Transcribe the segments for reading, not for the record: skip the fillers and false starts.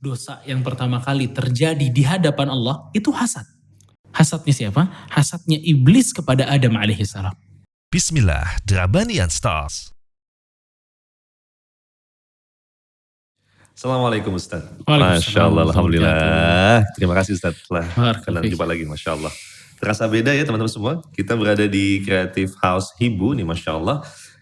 dosa yang pertama kali terjadi di hadapan Allah itu hasad. Hasadnya siapa? Hasadnya iblis kepada Adam alaihissalam. Bismillah, Drabanian Stars. Assalamualaikum Ustaz. Waalaikumsalam. Masya Allah, Alhamdulillah. Terima kasih Ustaz telah Barakallahu jumpa lagi, Masya Allah. Terasa beda ya teman-teman semua. Kita berada di Creative House Hibu nih, Masya Allah.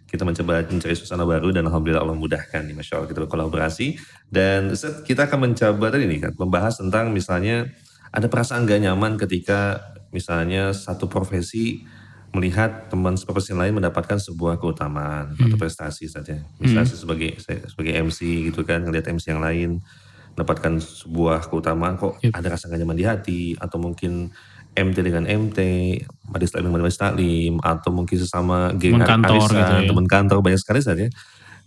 Kita mencoba mencari suasana baru dan Alhamdulillah Allah mudahkan nih, Masya Allah. Kita berkolaborasi. Dan Ustaz, kita akan mencoba tadi nih kan, membahas tentang misalnya ada perasaan gak nyaman ketika misalnya satu profesi melihat teman seprofesi lain mendapatkan sebuah keutamaan atau prestasi saja. Misalnya sebagai MC gitu kan, ngelihat MC yang lain mendapatkan sebuah keutamaan, kok ada rasa gak nyaman di hati, atau mungkin MT dengan MT, Majlis Taklim dengan Majlis Taklim, atau mungkin sesama geng arisan, gitu ya. Teman kantor, banyak sekali saja.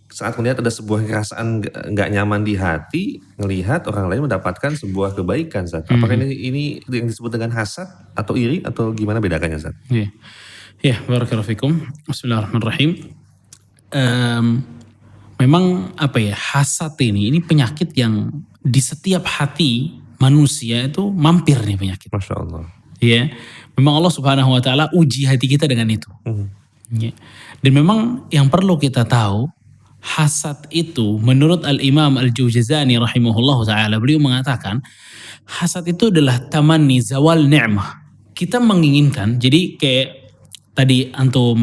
Saat melihat ada sebuah perasaan gak nyaman di hati, ngelihat orang lain mendapatkan sebuah kebaikan, Zat. Apakah ini yang disebut dengan hasad atau iri, atau gimana bedakannya, Zat? Ya, barakallahu fikum. Bismillahirrahmanirrahim. Memang apa ya, hasad ini penyakit yang di setiap hati manusia itu mampir nih penyakit. Masya Allah. Ya, memang Allah Subhanahu Wa Taala uji hati kita dengan itu. Ya. Dan memang yang perlu kita tahu, hasad itu menurut Al-Imam Al-Jauzani rahimahullah ta'ala, beliau mengatakan hasad itu adalah tamanni zawal ni'mah. Kita menginginkan, jadi kayak tadi antum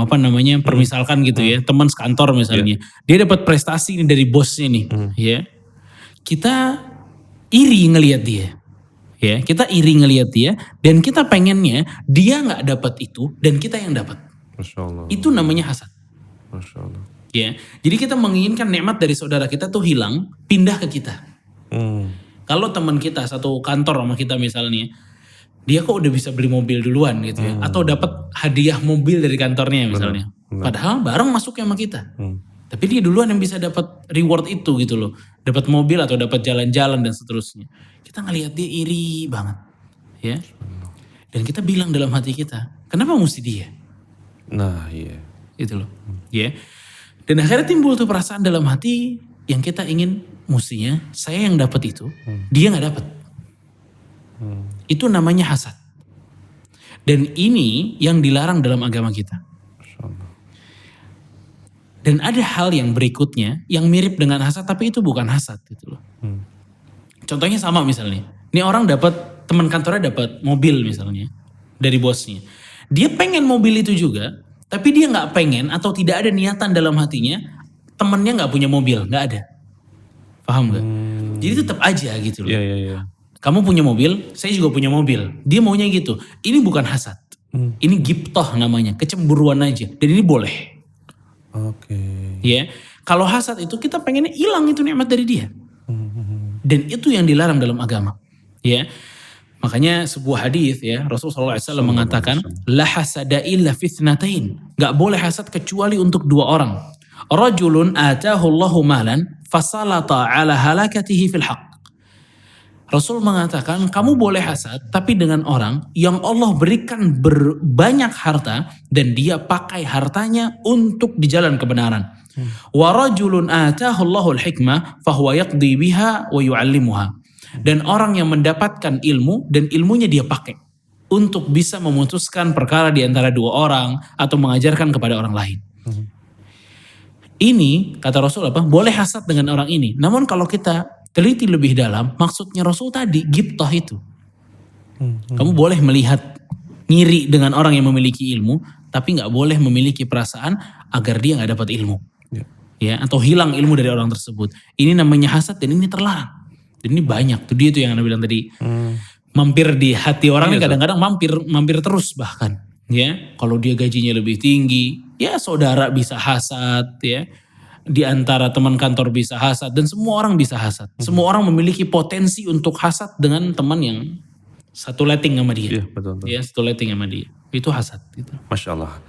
permisalkan gitu ya, teman sekantor misalnya, dia dapat prestasi ini dari bosnya nih, ya, kita iri ngelihat dia, ya, kita iri ngelihat dia, dan kita pengennya dia nggak dapat itu dan kita yang dapat. Masya Allah. Itu namanya hasad. Masya Allah. Ya, jadi kita menginginkan nikmat dari saudara kita tuh hilang, pindah ke kita. Kalau teman kita satu kantor sama kita misalnya, dia kok udah bisa beli mobil duluan gitu ya, atau dapat hadiah mobil dari kantornya misalnya. Padahal bareng masuk sama kita. Tapi dia duluan yang bisa dapat reward itu gitu loh. Dapat mobil atau dapat jalan-jalan dan seterusnya. Kita ngelihat dia iri banget. Ya. Dan kita bilang dalam hati kita, kenapa mesti dia? Nah, iya. Itu loh. Ya. Dan akhirnya timbul tuh perasaan dalam hati yang kita ingin, mestinya saya yang dapat itu, dia nggak dapat. Itu namanya hasad. Dan ini yang dilarang dalam agama kita. Dan ada hal yang berikutnya yang mirip dengan hasad tapi itu bukan hasad gitu loh. Contohnya sama misalnya. Ini orang dapat, teman kantornya dapat mobil misalnya dari bosnya. Dia pengen mobil itu juga, tapi dia nggak pengen atau tidak ada niatan dalam hatinya temennya nggak punya mobil, nggak ada. Paham nggak? Jadi tetap aja gitu loh. Iya. Kamu punya mobil, saya juga punya mobil. Dia maunya gitu. Ini bukan hasad. Ini gibtoh namanya, kecemburuan aja. Dan ini boleh. Oke. Ya, kalau hasad itu kita pengennya hilang itu nikmat dari dia. Dan itu yang dilarang dalam agama. Ya, makanya sebuah hadis ya, Rasulullah SAW mengatakan, la hasada illa fitnatain. Gak boleh hasad kecuali untuk dua orang. Rajulun atahu Allahu malan fasalata ala halakatihi fil haqq. Rasul mengatakan kamu boleh hasad tapi dengan orang yang Allah berikan banyak harta dan dia pakai hartanya untuk di jalan kebenaran. Wa rajulun atahu Allahul hikmah fahuwa yaqdi biha wa yu'allimuha. Dan orang yang mendapatkan ilmu dan ilmunya dia pakai untuk bisa memutuskan perkara di antara dua orang atau mengajarkan kepada orang lain. Ini kata Rasul apa? Boleh hasad dengan orang ini. Namun kalau kita teliti lebih dalam, maksudnya Rasul tadi, gibtah itu. Kamu boleh melihat ngiri dengan orang yang memiliki ilmu, tapi gak boleh memiliki perasaan agar dia gak dapat ilmu. Ya, atau hilang ilmu dari orang tersebut. Ini namanya hasad dan ini terlarang. Dan ini banyak, tuh dia tuh yang Anda bilang tadi. Mampir di hati orang ini kadang-kadang mampir terus bahkan. Ya, kalau dia gajinya lebih tinggi, ya saudara bisa hasad ya. Di antara teman kantor bisa hasad dan semua orang bisa hasad. Semua orang memiliki potensi untuk hasad dengan teman yang satu letting sama dia. Iya, betul. Ya, satu letting sama dia. Itu hasad gitu. Masya Allah.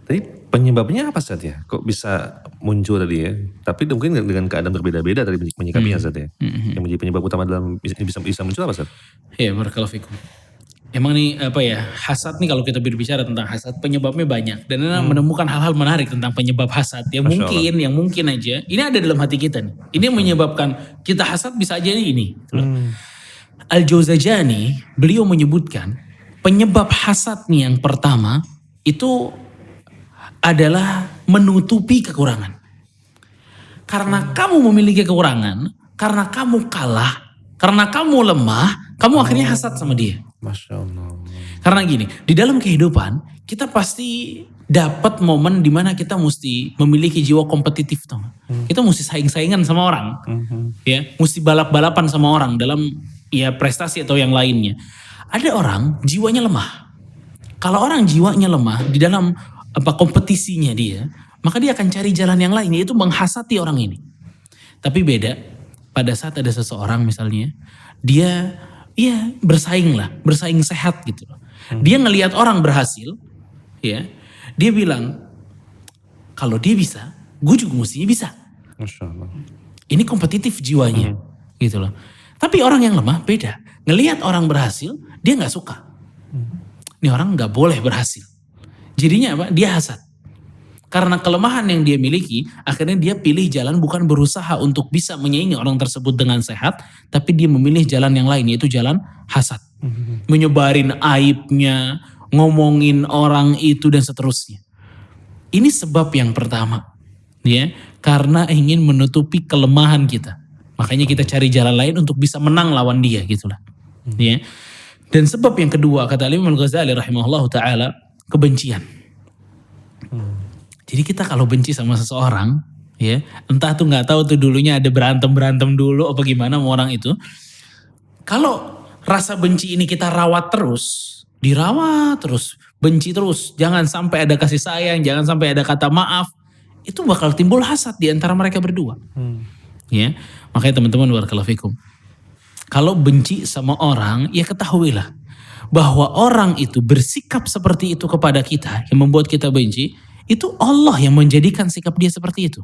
Tadi penyebabnya apa Zat ya? Kok bisa muncul tadi ya? Tapi mungkin dengan keadaan berbeda-beda tadi menyikapinya Zat ya. Yang menjadi penyebab utama dalam bisa muncul apa Zat? Ya, barakallahu fikum. Emang nih hasad nih, kalau kita berbicara tentang hasad penyebabnya banyak, dan Ana menemukan hal-hal menarik tentang penyebab hasad yang Masya mungkin aja ini ada dalam hati kita nih. Ini yang menyebabkan kita hasad bisa aja ini. Al-Jauzajani beliau menyebutkan penyebab hasad nih yang pertama itu adalah menutupi kekurangan. Karena kamu memiliki kekurangan, karena kamu kalah, karena kamu lemah, kamu akhirnya hasad sama dia. Masya Allah. Karena gini, di dalam kehidupan kita pasti dapat momen dimana kita mesti memiliki jiwa kompetitif tuh. Kita mesti saing-saingan sama orang, ya, mesti balap-balapan sama orang dalam prestasi atau yang lainnya. Ada orang jiwanya lemah. Kalau orang jiwanya lemah di dalam kompetisinya dia, maka dia akan cari jalan yang lain, yaitu menghasati orang ini. Tapi beda pada saat ada seseorang misalnya, dia bersaing sehat gitu loh. Dia ngelihat orang berhasil, ya, dia bilang kalau dia bisa, gue juga mestinya bisa. Masya Allah. Ini kompetitif jiwanya, gitu loh. Tapi orang yang lemah beda, ngelihat orang berhasil, dia nggak suka. Ini orang nggak boleh berhasil. Jadinya apa? Dia hasad. Karena kelemahan yang dia miliki, akhirnya dia pilih jalan bukan berusaha untuk bisa menyaingi orang tersebut dengan sehat, tapi dia memilih jalan yang lain, yaitu jalan hasad. Menyebarin aibnya, ngomongin orang itu dan seterusnya. Ini sebab yang pertama, ya, karena ingin menutupi kelemahan kita. Makanya kita cari jalan lain untuk bisa menang lawan dia, gitulah. Ya. Dan sebab yang kedua, kata Imam Al-Ghazali rahimahullah ta'ala, kebencian. Jadi kita kalau benci sama seseorang, ya, entah tuh nggak tahu tuh dulunya ada berantem dulu apa gimana sama orang itu. Kalau rasa benci ini kita rawat terus, dirawat terus, benci terus, jangan sampai ada kasih sayang, jangan sampai ada kata maaf, itu bakal timbul hasad di antara mereka berdua. Ya, makanya teman-teman barakallahu fikum. Kalau benci sama orang, ya ketahuilah bahwa orang itu bersikap seperti itu kepada kita yang membuat kita benci. Itu Allah yang menjadikan sikap dia seperti itu.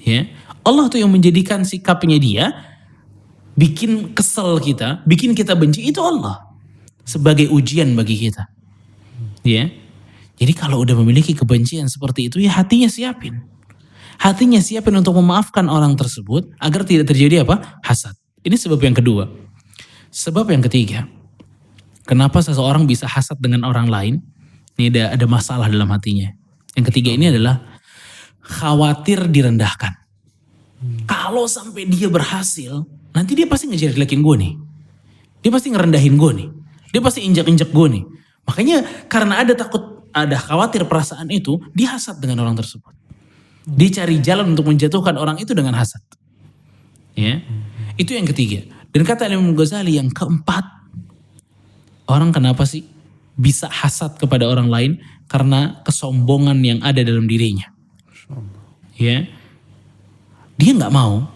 Ya, Allah tuh yang menjadikan sikapnya dia bikin kesel kita, bikin kita benci, itu Allah sebagai ujian bagi kita. Ya. Jadi kalau udah memiliki kebencian seperti itu, ya hatinya siapin. Hatinya siapin untuk memaafkan orang tersebut agar tidak terjadi apa? Hasad. Ini sebab yang kedua. Sebab yang ketiga, kenapa seseorang bisa hasad dengan orang lain? Ini ada masalah dalam hatinya. Yang ketiga ini adalah khawatir direndahkan. Kalau sampai dia berhasil, nanti dia pasti ngejelek-jelekin gue nih. Dia pasti ngerendahin gue nih. Dia pasti injak-injak gue nih. Makanya karena ada khawatir perasaan itu, dia hasad dengan orang tersebut. Dia cari jalan untuk menjatuhkan orang itu dengan hasad. Ya, itu yang ketiga. Dan kata Imam Ghazali yang keempat, orang kenapa sih bisa hasad kepada orang lain? Karena kesombongan yang ada dalam dirinya. Ya, dia nggak mau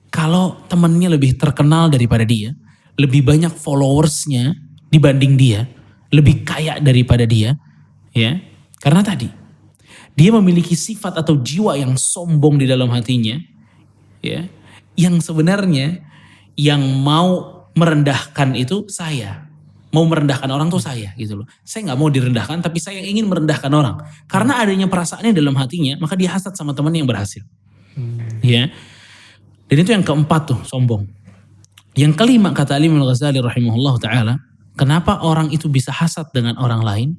kalau temannya lebih terkenal daripada dia, lebih banyak followersnya dibanding dia, lebih kaya daripada dia. Ya, karena tadi dia memiliki sifat atau jiwa yang sombong di dalam hatinya. Ya, yang sebenarnya yang mau merendahkan itu saya. Mau merendahkan orang tuh saya gitu loh. Saya gak mau direndahkan, tapi saya ingin merendahkan orang. Karena adanya perasaannya dalam hatinya, maka dia hasad sama teman yang berhasil. Ya. Dan itu yang keempat tuh, sombong. Yang kelima kata Imam Al-Ghazali rahimahullah ta'ala, kenapa orang itu bisa hasad dengan orang lain?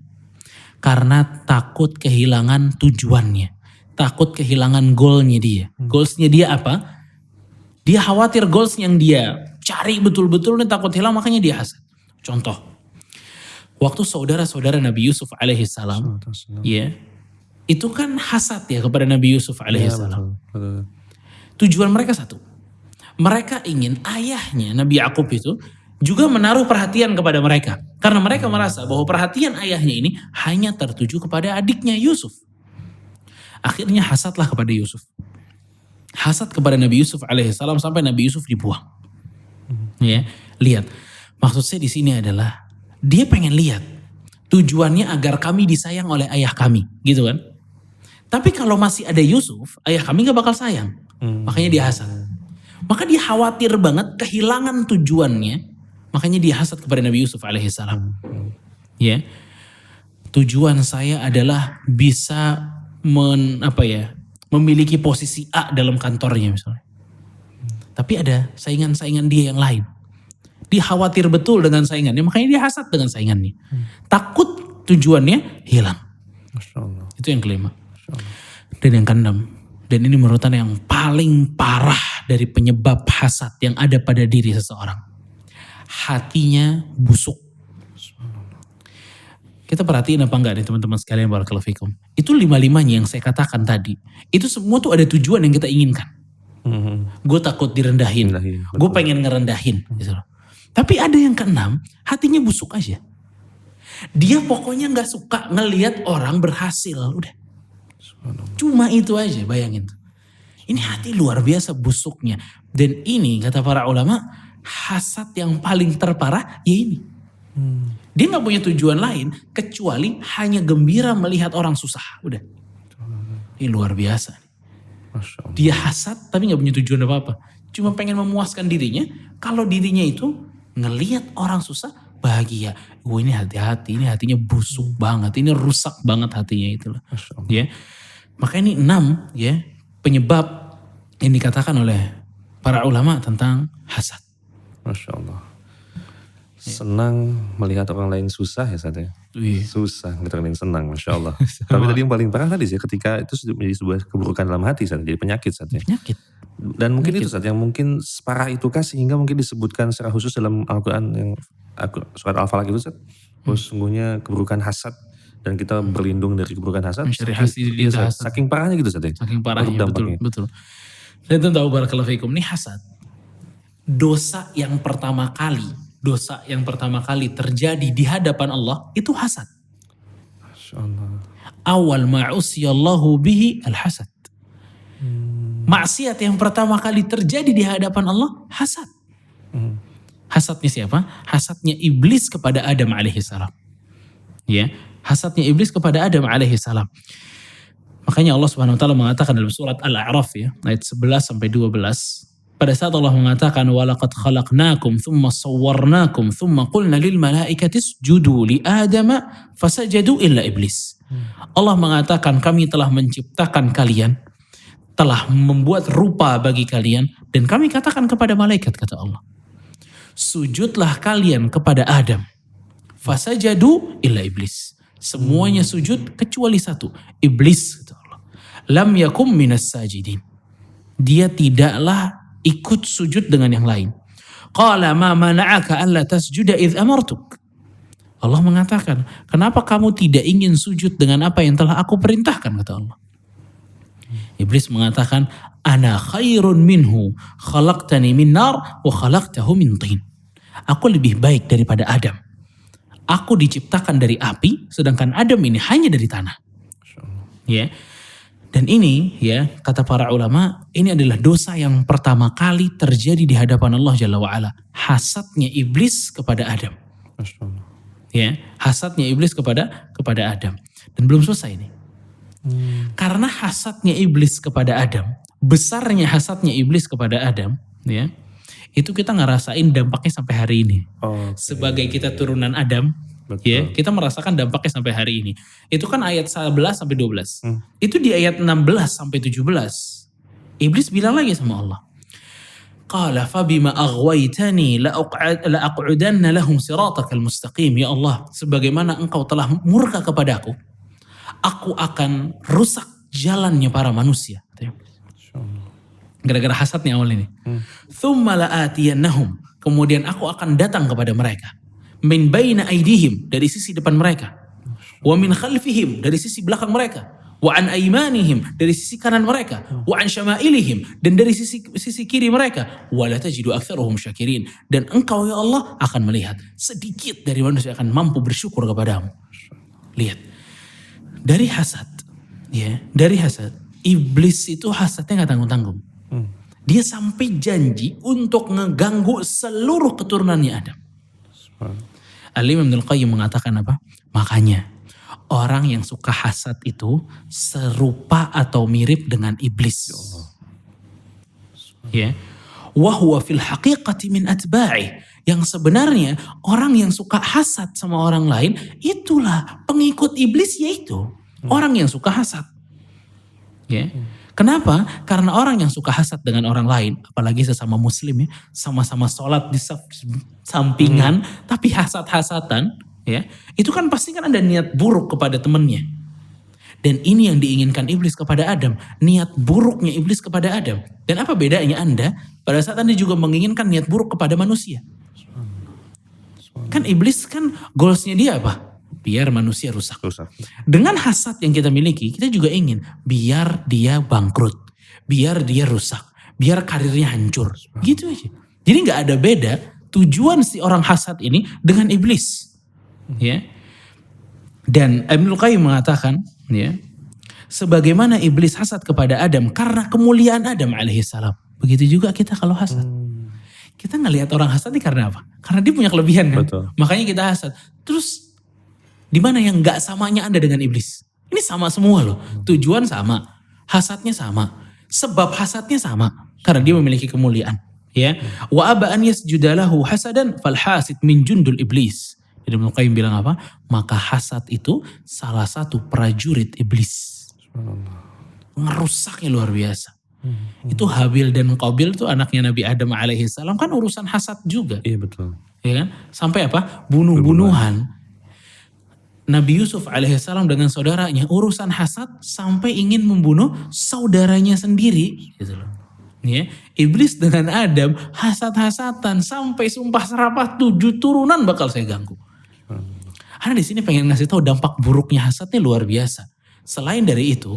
Karena takut kehilangan tujuannya. Takut kehilangan goalnya dia. Goalsnya dia apa? Dia khawatir goals yang dia cari betul-betul nih takut hilang, makanya dia hasad. Contoh, waktu saudara-saudara Nabi Yusuf alaihissalam, ya, itu kan hasad ya kepada Nabi Yusuf alaihissalam. Betul. Tujuan mereka satu, mereka ingin ayahnya Nabi Yakub itu juga menaruh perhatian kepada mereka, karena mereka merasa bahwa perhatian ayahnya ini hanya tertuju kepada adiknya Yusuf. Akhirnya hasadlah kepada Yusuf, hasad kepada Nabi Yusuf alaihissalam sampai Nabi Yusuf dibuang. Ya, lihat. Maksud saya di sini adalah dia pengen lihat tujuannya agar kami disayang oleh ayah kami, gitu kan? Tapi kalau masih ada Yusuf, ayah kami gak bakal sayang. Makanya dia hasad. Maka dia khawatir banget kehilangan tujuannya Makanya dia hasad kepada Nabi Yusuf alaihissalam. Ya, tujuan saya adalah bisa memiliki posisi A dalam kantornya misalnya. Tapi ada saingan-saingan dia yang lain. Dia khawatir betul dengan saingannya, makanya dia hasad dengan saingannya. Takut tujuannya hilang. Masya Allah. Itu yang kelima. Dan yang keenam, dan ini menurut Anda yang paling parah dari penyebab hasad yang ada pada diri seseorang. Hatinya busuk. Kita perhatiin apa enggak nih teman-teman sekalian, barakallahu fikum. Itu 5-5-nya yang saya katakan tadi. Itu semua tuh ada tujuan yang kita inginkan. Gue takut direndahin. Gue pengen ngerendahin. Gitu loh. Tapi ada yang keenam, hatinya busuk aja. Dia pokoknya gak suka ngelihat orang berhasil. Udah. Cuma itu aja, bayangin. Ini hati luar biasa busuknya. Dan ini kata para ulama, hasad yang paling terparah ya ini. Dia gak punya tujuan lain kecuali hanya gembira melihat orang susah. Udah. Ini luar biasa. Dia hasad tapi gak punya tujuan apa-apa. Cuma pengen memuaskan dirinya. Kalau dirinya itu ngelihat orang susah bahagia. Ini hati-hati, ini hatinya busuk banget. Ini rusak banget hatinya itu loh. Ya. Maka ini 6 ya penyebab yang dikatakan oleh para ulama tentang hasad. Masya Allah. Senang melihat orang lain susah ya Ustaz ya. Susah melihat orang lain senang, Masya Allah. Tapi tadi yang paling parah tadi sih ketika itu menjadi sebuah keburukan dalam hati Ustaz, jadi penyakit Ustaz ya. Penyakit. Dan mungkin itu Ustaz yang mungkin separah itukah sehingga mungkin disebutkan secara khusus dalam Al-Quran yang surat Al-Falaq itu Ustaz. Sesungguhnya keburukan hasad dan kita berlindung dari keburukan hasad. Saking parahnya gitu Ustaz ya. Saking parahnya, betul. Dan itu tahu barakallahu fikum, ini hasad. Dosa yang pertama kali terjadi di hadapan Allah itu hasad. Masya Allah. Awal ma'usiyallahu bihi al-hasad. Maksiat yang pertama kali terjadi di hadapan Allah, hasad. Hasadnya siapa? Hasadnya iblis kepada Adam alaihissalam. Ya, hasadnya iblis kepada Adam alaihissalam. Makanya Allah Subhanahu wa taala mengatakan dalam surat Al-A'raf ya, ayat 11 sampai 12. Pada saat Allah mengatakan walaqad khalaqnakum thumma sawwarnakum thumma qulna lil malaikati isjudu li Adama fasajadu illa iblis. Allah mengatakan kami telah menciptakan kalian, telah membuat rupa bagi kalian, dan kami katakan kepada malaikat, kata Allah, sujudlah kalian kepada Adam. Fasajadu illa iblis. Semuanya sujud kecuali satu, iblis, kata Allah. Lam yakum minas sajidin. Dia tidaklah ikut sujud dengan yang lain. Qala ma mana'aka alla tasjuda idh amartuk. Allah mengatakan, kenapa kamu tidak ingin sujud dengan apa yang telah aku perintahkan, kata Allah. Iblis mengatakan, ana khairun minhu, khalaqtani min nar wa khalaqtahu min tin. Aku lebih baik daripada Adam. Aku diciptakan dari api, sedangkan Adam ini hanya dari tanah. Ya. Dan ini ya, kata para ulama, ini adalah dosa yang pertama kali terjadi di hadapan Allah Jalla wa'ala. Hasadnya iblis kepada Adam. Ya, hasadnya iblis kepada Adam. Dan belum selesai ini. Karena hasadnya iblis kepada Adam, besarnya hasadnya iblis kepada Adam, ya, itu kita ngerasain dampaknya sampai hari ini. Sebagai kita turunan Adam, ya, kita merasakan dampaknya sampai hari ini. Itu kan ayat 11 sampai 12. Itu di ayat 16 sampai 17. Iblis bilang lagi sama Allah. Qala fabima aghwaytani la'aq'udanna lahum siratakal mustaqim. Ya Allah, sebagaimana engkau telah murka kepadaku, aku akan rusak jalannya para manusia. Gara-gara hasadnya awal ini. Thumma la'atiyannahum. Kemudian aku akan datang kepada mereka. Min baina aidihim, dari sisi depan mereka. Wa min khalfihim, dari sisi belakang mereka. Wa an aymanihim, dari sisi kanan mereka. Wa an syama'ilihim, dan dari sisi kiri mereka. Wa la tajidu aktsaruhum syakirin. Dan engkau ya Allah akan melihat sedikit dari manusia akan mampu bersyukur kepadamu. Lihat. Dari hasad, ya, dari hasad, iblis itu hasadnya nggak tanggung-tanggung. Dia sampai janji untuk ngeganggu seluruh keturunannya Adam. Al-Imam Ibnul Qayyim mengatakan apa? Makanya orang yang suka hasad itu serupa atau mirip dengan iblis. Ya, Wa huwa fil haqiqati min atba'i. Yang sebenarnya orang yang suka hasad sama orang lain, itulah pengikut iblis, yaitu orang yang suka hasad. Ya. Kenapa? Karena orang yang suka hasad dengan orang lain, apalagi sesama muslim ya, sama-sama sholat di sampingan, tapi hasad-hasatan, ya, itu kan pasti kan ada niat buruk kepada temannya. Dan ini yang diinginkan iblis kepada Adam, niat buruknya iblis kepada Adam. Dan apa bedanya Anda pada saat Anda juga menginginkan niat buruk kepada manusia? Kan iblis kan goalsnya dia apa? Biar manusia rusak. Dengan hasad yang kita miliki, kita juga ingin biar dia bangkrut, biar dia rusak, biar karirnya hancur. Gitu aja. Jadi gak ada beda tujuan si orang hasad ini dengan iblis. Ya. Dan Ibnu Qayyim mengatakan, ya, sebagaimana iblis hasad kepada Adam karena kemuliaan Adam alaihissalam, begitu juga kita kalau hasad. Kita ngelihat orang hasad ini karena apa? Karena dia punya kelebihan kan. Betul. Makanya kita hasad. Terus di mana yang gak samanya Anda dengan iblis? Ini sama semua loh. Tujuan sama, hasadnya sama, sebab hasadnya sama. Karena dia memiliki kemuliaan. Ya, wa aba an yasjudalahu hasadan fal hasid min jundul iblis. Jadi Ibnu Qayyim bilang apa? Maka hasad itu salah satu prajurit iblis. Ngerusaknya luar biasa. Itu Habil dan Qabil itu anaknya Nabi Adam alaihissalam kan urusan hasad juga. Iya betul. Ya kan? Sampai apa? Bunuh-bunuhan. Nabi Yusuf alaihissalam dengan saudaranya urusan hasad sampai ingin membunuh saudaranya sendiri. Gitu loh. Ya, iblis dengan Adam hasad-hasatan sampai sumpah serapah 7 turunan bakal saya ganggu. Karena di sini pengen ngasih tahu dampak buruknya hasadnya luar biasa. Selain dari itu,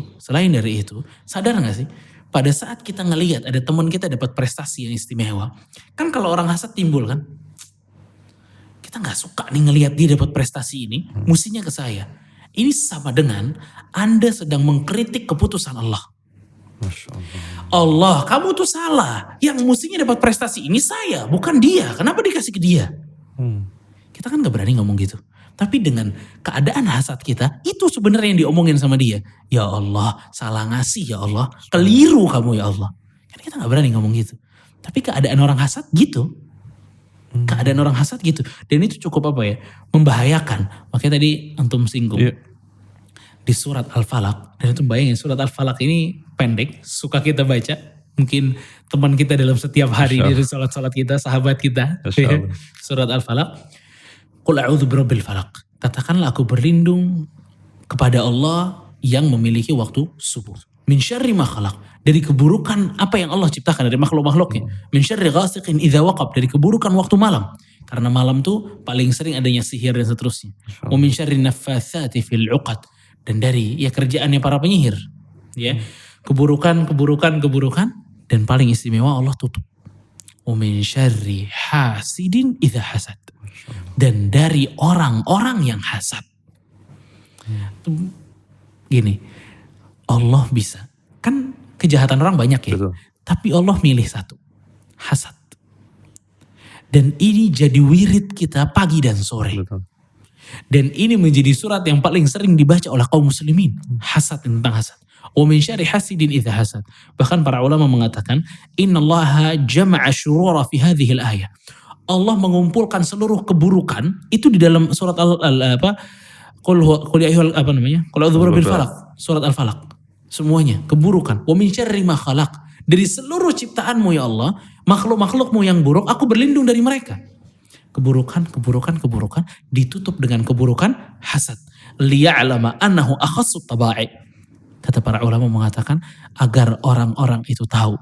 sadar gak sih? Pada saat kita ngelihat ada teman kita dapat prestasi yang istimewa, kan kalau orang hasad timbul kan, kita nggak suka nih ngelihat dia dapat prestasi ini, mestinya ke saya. Ini sama dengan Anda sedang mengkritik keputusan Allah. Masya Allah. Allah, kamu tuh salah. Yang mestinya dapat prestasi ini saya, bukan dia. Kenapa dikasih ke dia? Kita kan nggak berani ngomong gitu. Tapi dengan keadaan hasad kita, itu sebenarnya yang diomongin sama dia. Ya Allah, salah ngasih ya Allah. Keliru kamu ya Allah. Kan kita gak berani ngomong gitu. Tapi keadaan orang hasad gitu. Keadaan orang hasad gitu. Dan itu cukup apa ya? Membahayakan. Makanya tadi antum singgung. Yeah. Di surat Al-Falaq. Dan itu bayangin surat Al-Falaq ini pendek. Suka kita baca. Mungkin teman kita dalam setiap hari dari sholat-sholat kita, sahabat kita. Surat Al-Falaq. Qul a'udzu birabbil falaq. Katakanlah aku berlindung kepada Allah yang memiliki waktu subuh. Min syarri ma khalaq. Dari keburukan apa yang Allah ciptakan dari makhluk-makhluknya. Min syarri ghasiqin idza waqab. Dari keburukan waktu malam. Karena malam tuh paling sering adanya sihir dan seterusnya. Wa min syarri naffatsati fil 'uqad. Dan dari ya kerjaannya para penyihir. Ya. Keburukan dan paling istimewa Allah tutup. Wa min syarri hasidin idza hasad. Dan dari orang-orang yang hasad. Gini, Allah bisa. Kan kejahatan orang banyak ya. Betul. Tapi Allah milih satu. Hasad. Dan ini jadi wirid kita pagi dan sore. Betul. Dan ini menjadi surat yang paling sering dibaca oleh kaum muslimin. Hasad tentang hasad. Wa min syarri hasidin idza hasad. Bahkan para ulama mengatakan, innallaha jama'a syurura fi hadhil ayah. Allah mengumpulkan seluruh keburukan itu di dalam surat Qul a'udzu birabbil falaq, surat Al-Falaq. Semuanya keburukan. Wa min syarri ma khalaq. Dari seluruh ciptaanmu ya Allah, makhluk-makhlukmu yang buruk, aku berlindung dari mereka. Keburukan ditutup dengan keburukan hasad. Liya'lama annahu akhassu taba'i. Kata para ulama mengatakan agar orang-orang itu tahu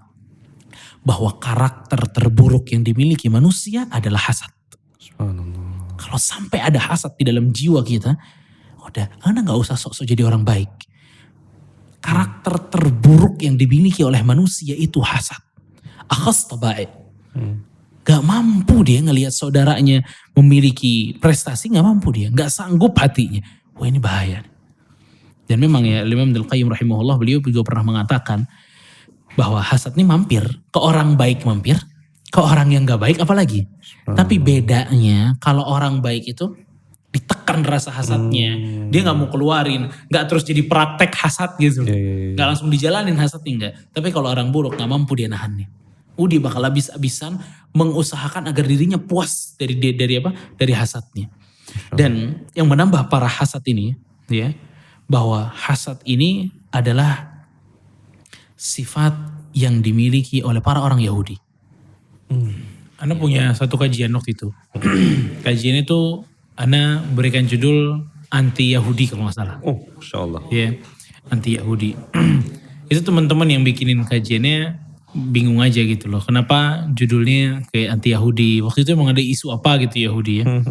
bahwa karakter terburuk yang dimiliki manusia adalah hasad. Subhanallah. Kalau sampai ada hasad di dalam jiwa kita, udah, Anda gak usah sok-sok jadi orang baik. Karakter terburuk yang dimiliki oleh manusia itu hasad. Akhas taba'i. Gak mampu dia ngelihat saudaranya memiliki prestasi, gak mampu dia. Gak sanggup hatinya. Wah ini bahaya. Dan memang ya Imam Ibnu Qayyim rahimahullah, beliau juga pernah mengatakan bahwa hasad ini mampir, ke orang baik mampir, ke orang yang gak baik apalagi. Tapi bedanya kalau orang baik itu ditekan rasa hasadnya, dia gak mau keluarin, gak terus jadi praktek hasad gitu. Gak langsung dijalanin hasadnya enggak. Tapi kalau orang buruk gak mampu dia nahannya. dia bakal habis-habisan mengusahakan agar dirinya puas dari hasadnya. Dan yang menambah para hasad ini, ya, bahwa hasad ini adalah sifat yang dimiliki oleh para orang Yahudi. Ana punya satu kajian waktu itu. Kajian itu Ana berikan judul anti Yahudi kalau nggak salah. Oh, Masya Allah. Ya, anti Yahudi. Itu teman-teman yang bikinin kajiannya bingung aja gitu loh. Kenapa judulnya kayak anti Yahudi? Waktu itu emang ada isu apa gitu Yahudi ya.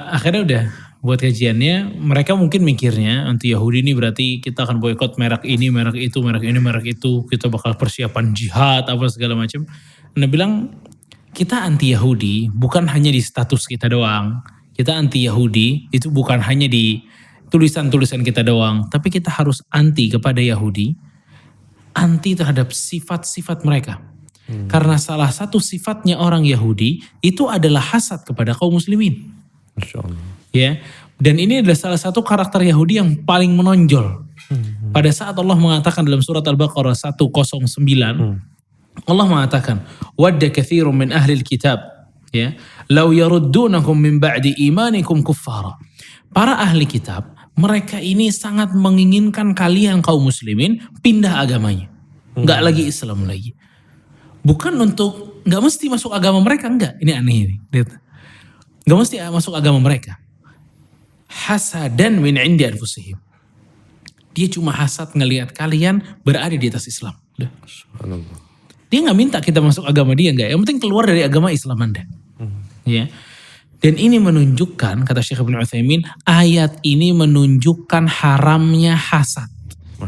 Akhirnya udah buat kajiannya, mereka mungkin mikirnya anti Yahudi ini berarti kita akan boykot merek ini, merek itu, merek ini, merek itu. Kita bakal persiapan jihad apa segala macam. Nah bilang kita anti Yahudi bukan hanya di status kita doang. Kita anti Yahudi itu bukan hanya di tulisan-tulisan kita doang. Tapi kita harus anti kepada Yahudi. Anti terhadap sifat-sifat mereka. Karena salah satu sifatnya orang Yahudi itu adalah hasad kepada kaum muslimin. Masya Allah. Ya, dan ini adalah salah satu karakter Yahudi yang paling menonjol. Pada saat Allah mengatakan dalam surat Al-Baqarah 109, Allah mengatakan, "Wadda katsirun min ahli kitab, ya, law yaruddunakum min ba'di imanikum kuffara." Para ahli kitab, mereka ini sangat menginginkan kalian kaum muslimin pindah agamanya. Enggak lagi Islam lagi. Bukan untuk, enggak mesti masuk agama mereka, enggak. Ini aneh ini. Lihat. Enggak mesti masuk agama mereka. Hasadan min indi anfusihim. Dia cuma hasad ngelihat kalian berada di atas Islam. Udah. Subhanallah. Dia nggak minta kita masuk agama dia, enggak. Yang penting keluar dari agama Islam Anda. Ya. Dan ini menunjukkan, kata Syekh Ibnu Utsaimin, ayat ini menunjukkan haramnya hasad.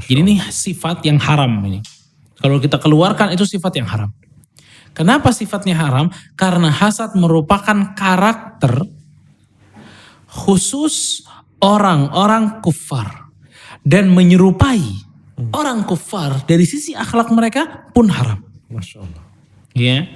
Jadi ini sifat yang haram ini. Kalau kita keluarkan itu sifat yang haram. Kenapa sifatnya haram? Karena hasad merupakan karakter khusus orang-orang kufar. Dan menyerupai orang kufar dari sisi akhlak mereka pun haram. Masya Allah. Ya.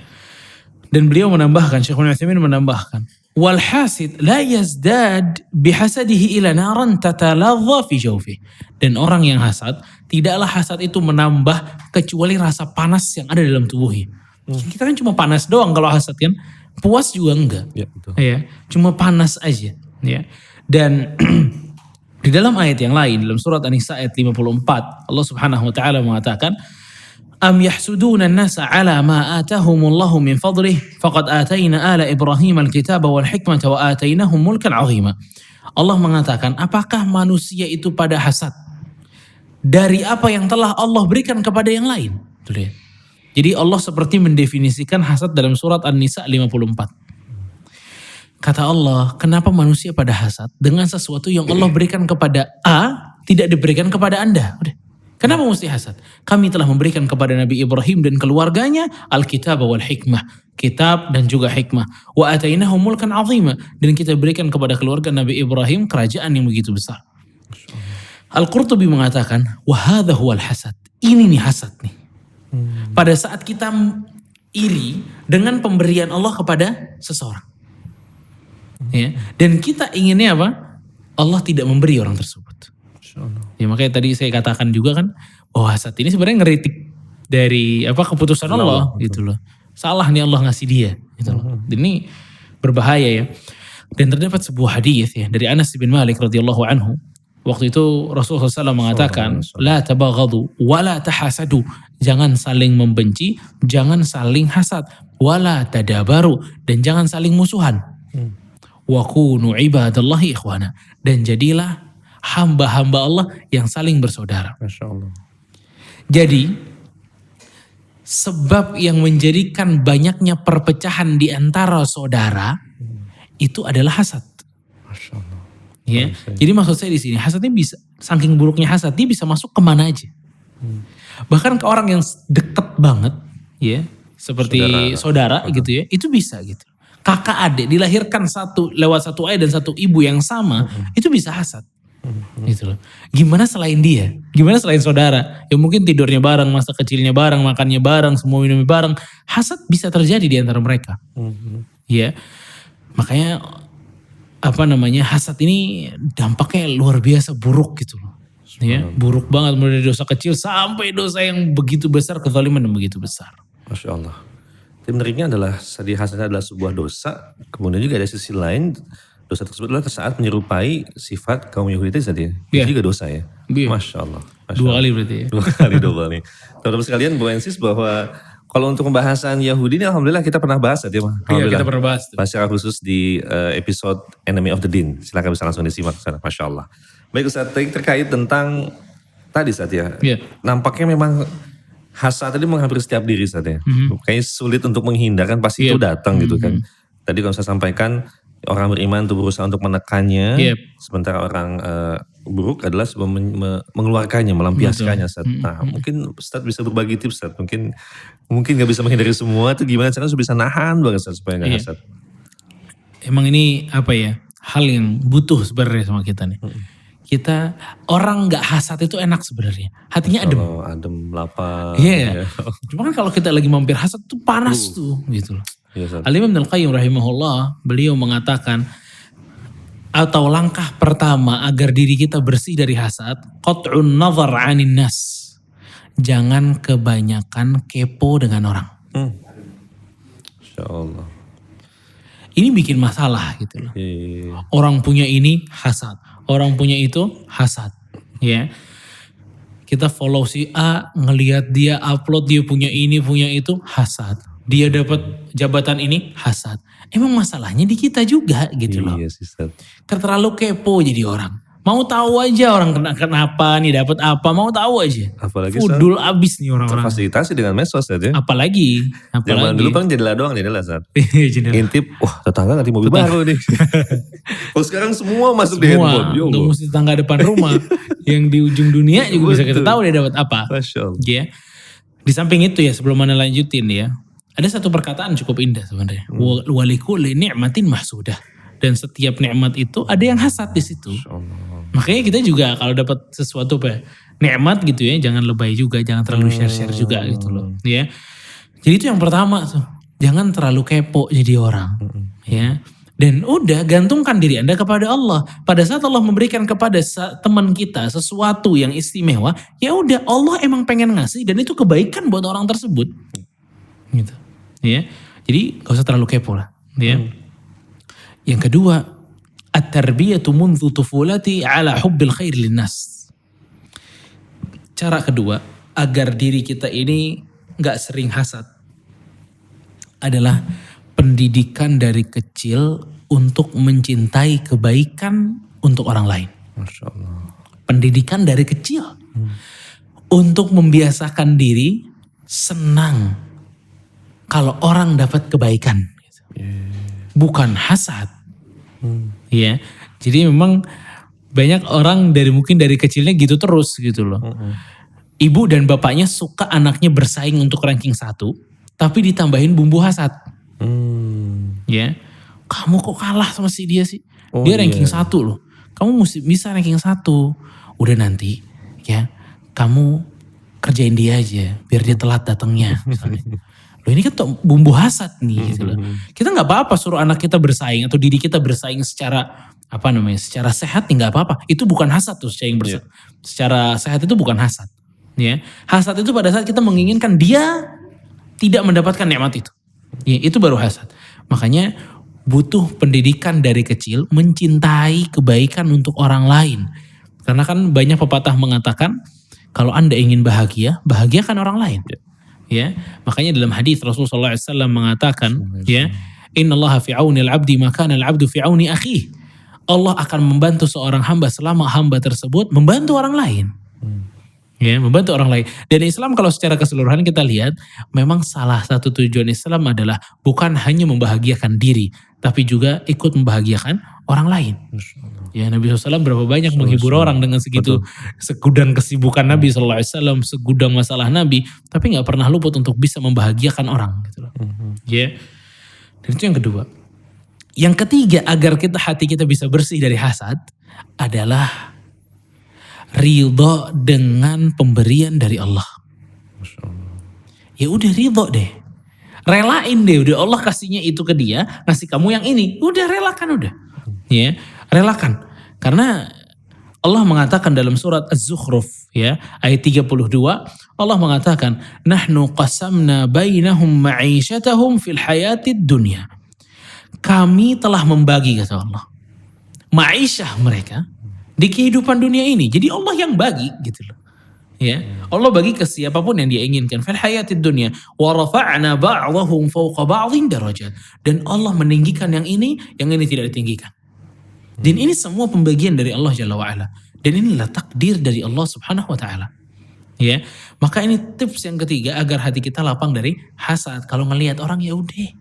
Dan beliau menambahkan, Syekh Ibnu Utsaimin menambahkan, wal hasid la yazdad bihasadihi ila naran tataladha fi jawfi. Dan orang yang hasad, tidaklah hasad itu menambah kecuali rasa panas yang ada dalam tubuhnya. Kita kan cuma panas doang kalau hasad kan, puas juga enggak. Ya, betul. Ya, cuma panas aja, ya. Dan di dalam ayat yang lain, dalam surat An-Nisa ayat 54, Allah Subhanahu wa taala mengatakan, am yahsuduna an-nasa ala ma atahumullahu min fadlih faqad atayna ala Ibrahim al-kitaba wal hikmata wa atainahum mulkan 'azima. Allah mengatakan, apakah manusia itu pada hasad dari apa yang telah Allah berikan kepada yang lain? Tuh lihat. Jadi Allah seperti mendefinisikan hasad dalam surat An-Nisa 54. Kata Allah, kenapa manusia pada hasad dengan sesuatu yang Allah berikan kepada A tidak diberikan kepada Anda? Udah. Kenapa mesti hasad? Kami telah memberikan kepada Nabi Ibrahim dan keluarganya Alkitab wal hikmah, kitab dan juga hikmah. Wa atainahum mulkan 'azima, dan kita berikan kepada keluarga Nabi Ibrahim kerajaan yang begitu besar. Al-Qurtubi mengatakan, wa hadza huwal hasad. Ini nih hasad nih. Pada saat kita iri dengan pemberian Allah kepada seseorang. Ya, dan kita inginnya apa? Allah tidak memberi orang tersebut. Ya makanya tadi saya katakan juga kan, oh hasad ini sebenarnya ngeritik dari apa keputusan Allah gitu loh. Salah nih Allah ngasih dia gitu loh. Dan ini berbahaya ya. Dan terdapat sebuah hadis ya dari Anas bin Malik radhiyallahu anhu. Waktu itu Rasulullah SAW mengatakan, la tabaghadu wa la tahasadu. Jangan saling membenci, jangan saling hasad, wala tadabaru, dan jangan saling musuhan. Wa kunu ibadallahi ikhwana, dan jadilah hamba-hamba Allah yang saling bersaudara. Masya Allah. Jadi sebab yang menjadikan banyaknya perpecahan di antara saudara itu adalah hasad. Masya Allah. Ya, jadi maksud saya di sini hasadnya bisa, saking buruknya hasad dia bisa masuk kemana aja. Bahkan ke orang yang deket banget, ya seperti saudara gitu ya, itu bisa gitu. Kakak adik dilahirkan lewat satu ayah dan satu ibu yang sama, itu bisa hasad. Gitu loh. Gimana selain dia? Gimana selain saudara? Ya mungkin tidurnya bareng, masa kecilnya bareng, makannya bareng, semua minumnya bareng. Hasad bisa terjadi di antara mereka. Ya. Makanya hasad ini dampaknya luar biasa buruk gitu loh. Ya, buruk banget mulai dari dosa kecil sampai dosa yang begitu besar, kezaliman yang begitu besar. Masya Allah. Tapi menariknya adalah tadi hasanah adalah sebuah dosa, kemudian juga ada sisi lain dosa tersebut adalah saat menyerupai sifat kaum Yahudi tadi ya. Iya. Itu juga dosa ya. Iya. Masya Allah. Masya Dua Allah. kali berarti ya. Dua kali double nih. Teman-teman sekalian, Bu Ensis, bahwa kalau untuk pembahasan Yahudi ini alhamdulillah kita pernah bahas ya. Iya, Alhamdulillah. kita pernah bahas tuh. Bahas secara khusus di episode Enemy of the Deen. Silakan bisa langsung disimak ke sana. Masya Allah. Baik Ustaz, terkait tentang tadi Ustaz ya. Iya. Nampaknya memang hasad tadi menghampiri setiap diri Ustaz ya. Kayaknya sulit untuk menghindarkan, pasti itu datang gitu kan. Tadi kalau saya sampaikan, orang beriman itu berusaha untuk menekannya, Yep. sementara orang buruk adalah mengeluarkannya, melampiaskannya. Ustaz. Nah, mungkin Ustaz bisa berbagi tips, Ustaz. Mungkin nggak bisa menghindari semua, itu gimana caranya bisa nahan banget Ustaz, supaya nggak Iya. hasad. Emang ini apa ya, hal yang butuh sebenarnya sama kita nih. Kita, orang gak hasad itu enak sebenarnya. Hatinya adem. Kalau adem, lapar. Iya. ya. Cuma kan kalau kita lagi mampir hasad tuh panas tuh gitu loh. Iya, Ustaz. Al-Imam Ibnul Qayyim rahimahullah, beliau mengatakan, atau langkah pertama agar diri kita bersih dari hasad, qat'un nazar 'anin nas. Jangan kebanyakan kepo dengan orang. Insya Allah. Ini bikin masalah gitu loh. Iya. Orang punya ini hasad, orang punya itu hasad, ya. Kita follow si A, ngelihat dia upload dia punya ini punya itu hasad. Dia dapat jabatan ini hasad. Emang masalahnya di kita juga gitu loh. Iya sih Ustaz. Terlalu kepo jadi orang. Mau tahu aja orang kenapa nih, dapat apa, mau tahu aja. Apalagi Fudul abis nih orang-orang. terfasilitasi dengan medsos Ustaz ya. Apalagi. Zaman dulu paling jendela doang, jendela Ustaz. Jendela. Intip, wah tetangga nanti mobil baru nih. Oh sekarang semua masuk di Semua, handphone. Ya nggak Allah. mesti tetangga depan rumah. Yang di ujung dunia juga bisa kita Betul. tahu dia dapat apa. Masya Allah. Ya. Di samping itu ya, sebelum mana lanjutin ya. Ada satu perkataan cukup indah sebenarnya. Walikulli ni'matin mahsudah. Dan setiap nikmat itu ada yang hasad di situ. Makanya kita juga kalau dapat sesuatu nikmat gitu ya, jangan lebay juga, jangan terlalu share-share juga gitu loh. Ya. Jadi itu yang pertama tuh. Jangan terlalu kepo jadi orang. Ya. Dan udah gantungkan diri Anda kepada Allah. Pada saat Allah memberikan kepada teman kita sesuatu yang istimewa, ya udah Allah emang pengen ngasih dan itu kebaikan buat orang tersebut. Gitu. Ya. Jadi gak usah terlalu kepo lah. Ya. Yang kedua, at-tarbiyatu mundhu tufulati ala hubbil khair linnas. Cara kedua, agar diri kita ini gak sering hasad, adalah pendidikan dari kecil untuk mencintai kebaikan untuk orang lain. Masya Allah. Pendidikan dari kecil. Untuk membiasakan diri senang kalau orang dapat kebaikan. Bukan hasad. Ya. Jadi memang banyak orang mungkin dari kecilnya gitu terus gitu loh. Ibu dan bapaknya suka anaknya bersaing untuk ranking 1, tapi ditambahin bumbu hasad. Ya. Kamu kok kalah sama si dia sih? Oh, Dia ranking iya. 1 loh. Kamu mesti bisa ranking 1. Udah nanti ya, kamu kerjain dia aja biar dia telat datangnya misalnya. Loh ini kan bumbu hasad nih gitu loh. Kita gak apa-apa suruh anak kita bersaing atau diri kita bersaing secara secara sehat nih gak apa-apa. Itu bukan hasad tuh secara sehat itu bukan hasad. Ya. Hasad itu pada saat kita menginginkan dia tidak mendapatkan nikmat itu. Ya, itu baru hasad. Makanya butuh pendidikan dari kecil mencintai kebaikan untuk orang lain. Karena kan banyak pepatah mengatakan kalau Anda ingin bahagia, bahagiakan orang lain. Ya, makanya dalam hadis Rasulullah SAW mengatakan, ya, innallaha fi auni al-'abdi ma kana al-'abdu fi auni akhihi. Allah akan membantu seorang hamba selama hamba tersebut membantu orang lain. Ya, membantu orang lain. Dan Islam kalau secara keseluruhan kita lihat, memang salah satu tujuan Islam adalah bukan hanya membahagiakan diri, tapi juga ikut membahagiakan orang lain. Ya, Nabi SAW berapa banyak menghibur orang dengan segudang kesibukan Nabi SAW, segudang masalah Nabi, tapi gak pernah luput untuk bisa membahagiakan orang. Gitu loh. Ya. Dan itu yang kedua. Yang ketiga, agar hati kita bisa bersih dari hasad, adalah ridho dengan pemberian dari Allah. Ya udah ridho deh. Relain deh, udah Allah kasihnya itu ke dia, ngasih kamu yang ini. Udah relakan udah. Ya, relakan. Karena Allah mengatakan dalam surat Az-Zukhruf ya, ayat 32, Allah mengatakan, "Nahnu qasamna bainahum ma'isyatahum fil hayatid dunya." Kami telah membagi, kata Allah, ma'isyah mereka di kehidupan dunia ini. Jadi Allah yang bagi gitu loh. Ya, Allah bagi ke siapapun yang dia inginkan. Fil hayatid dunya wa rafa'na ba'dahum fawqa ba'dhin darajat. Dan Allah meninggikan yang ini tidak ditinggikan. Dan ini semua pembagian dari Allah Jalla wa'ala. Dan inilah takdir dari Allah Subhanahu wa ta'ala. Ya, maka ini tips yang ketiga agar hati kita lapang dari hasad. Kalau ngelihat orang, ya udah,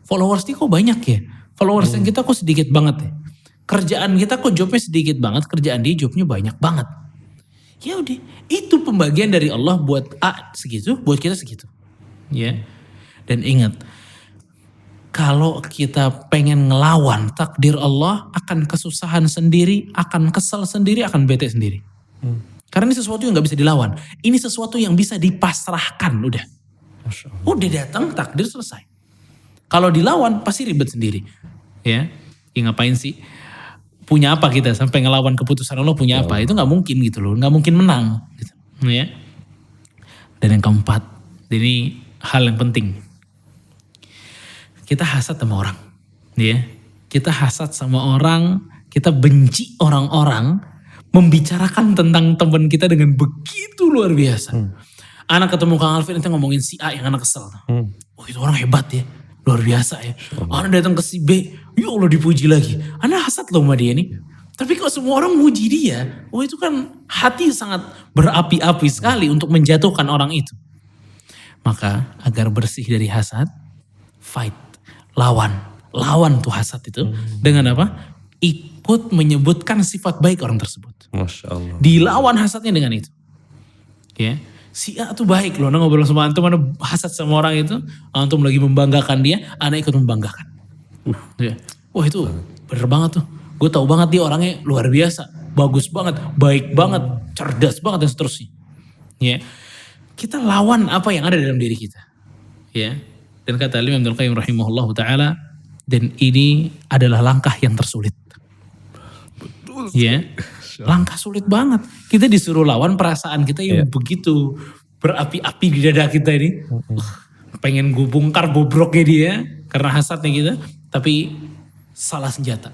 followersnya kok banyak ya, followers yang kita kok sedikit banget ya, kerjaan kita kok jobnya sedikit banget, kerjaan dia jobnya banyak banget. Ya udah, itu pembagian dari Allah buat A segitu, buat kita segitu. Ya, dan ingat, kalau kita pengen ngelawan takdir Allah, akan kesusahan sendiri, akan kesel sendiri, akan bete sendiri. Karena ini sesuatu yang gak bisa dilawan. Ini sesuatu yang bisa dipasrahkan, udah. Udah datang, takdir selesai. Kalau dilawan, pasti ribet sendiri. Ya ngapain sih? Punya apa kita sampai ngelawan keputusan Allah, punya apa? Itu gak mungkin gitu loh, gak mungkin menang. Gitu. Ya. Dan yang keempat, ini hal yang penting. Kita hasad sama orang, ya. Kita hasad sama orang, kita benci orang-orang, membicarakan tentang teman kita dengan begitu luar biasa. Anak ketemu Kang Alvin itu ngomongin si A yang anak kesel. Oh, itu orang hebat ya, luar biasa ya. Anak datang ke si B, ya Allah dipuji lagi. Anak hasad loh sama dia nih. Tapi kalau semua orang muji dia, oh itu kan hati sangat berapi-api sekali untuk menjatuhkan orang itu. Maka agar bersih dari hasad, fight. Lawan tuh hasad itu dengan apa? Ikut menyebutkan sifat baik orang tersebut. Masya Allah. Dilawan hasadnya dengan itu. Ya, si A tuh baik loh. Nah, ngobrol sama antum, mana hasad sama orang itu, antum lagi membanggakan dia, anak ikut membanggakan. Ya. Wah itu bener banget tuh. Gue tahu banget dia orangnya luar biasa, bagus banget, baik banget, cerdas banget dan seterusnya. Ya, kita lawan apa yang ada dalam diri kita. Ya. Dan kata Imam Ibnul Qayyim rahimahullah ta'ala, dan ini adalah langkah yang tersulit. Betul. Ya, langkah sulit banget. Kita disuruh lawan perasaan kita yang begitu berapi-api di dada kita ini. Pengen gue bongkar bobroknya dia karena hasadnya kita, tapi salah senjata.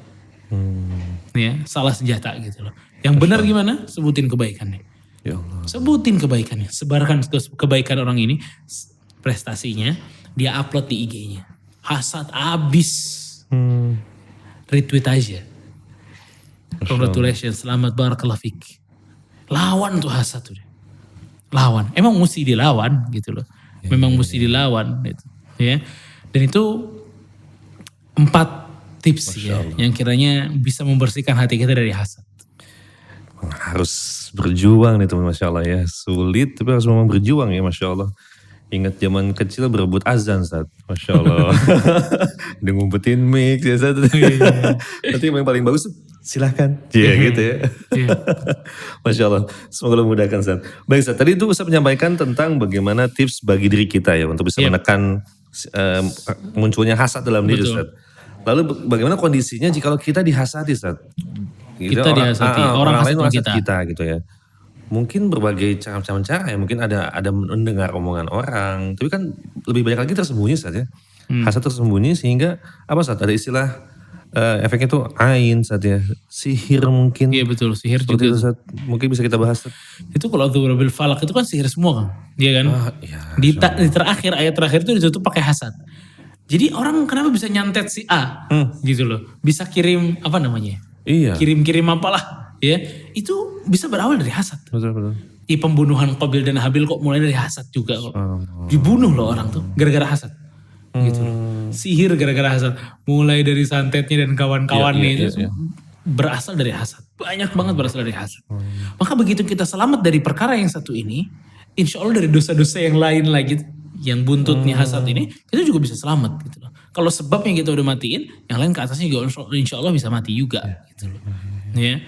Ya, salah senjata gitu loh. Yang benar gimana? Sebutin kebaikannya. Ya Allah. Sebutin kebaikannya. Sebarkan kebaikan orang ini, prestasinya. Dia upload di IG-nya. Hasad abis. Retweet aja. Congratulations, selamat, barakallahu fik. Lawan tuh hasad tuh. Lawan. Emang mesti dilawan gitu loh. Memang mesti dilawan gitu. Ya. Dan itu 4 tips ya yang kiranya bisa membersihkan hati kita dari hasad. Harus berjuang nih teman, Masya Allah ya. Sulit tapi harus memang berjuang ya, Masya Allah. Ingat zaman kecil berebut azan, Ustaz. Masya Allah. Dia ngumpetin mix ya, Ustaz. Nanti yang paling bagus silahkan. Iya gitu ya. Masya Allah. Semoga Allah memudahkan, Ustaz. Baik, Ustaz. Tadi itu Ustaz menyampaikan tentang bagaimana tips bagi diri kita ya untuk bisa menekan munculnya hasad dalam diri, Ustaz. Lalu bagaimana kondisinya jika kita dihasati, Ustaz? Gitu, kita dihasati. Orang lain hasad kita gitu ya. Mungkin berbagai macam cara ya, mungkin ada mendengar omongan orang, tapi kan lebih banyak lagi tersembunyi saja. Hasad tersembunyi sehingga apa saat ada istilah efeknya tuh ain saja, sihir mungkin. Iya betul, sihir seperti juga. Itu, mungkin bisa kita bahas. Itu kalau Dzul bil Falaq itu kan sihir semua kan, iya kan? Ya, di terakhir ayat terakhir itu ditutup pakai hasad. Jadi orang kenapa bisa nyantet si A gitu loh, bisa kirim apa namanya? Iya. Kirim-kirim apalah. Ya, itu bisa berawal dari hasad. Betul. Pembunuhan Qabil dan Habil kok mulai dari hasad juga kok. Dibunuh loh orang tuh gara-gara hasad. Gitu. Sihir gara-gara hasad. Mulai dari santetnya dan kawan-kawannya itu berasal dari hasad. Banyak banget berasal dari hasad. Maka begitu kita selamat dari perkara yang satu ini, insya Allah dari dosa-dosa yang lain lagi, yang buntutnya hasad ini, kita juga bisa selamat gitu loh. Kalau sebabnya kita udah matiin, yang lain ke atasnya juga insya Allah bisa mati juga gitu loh. Ya.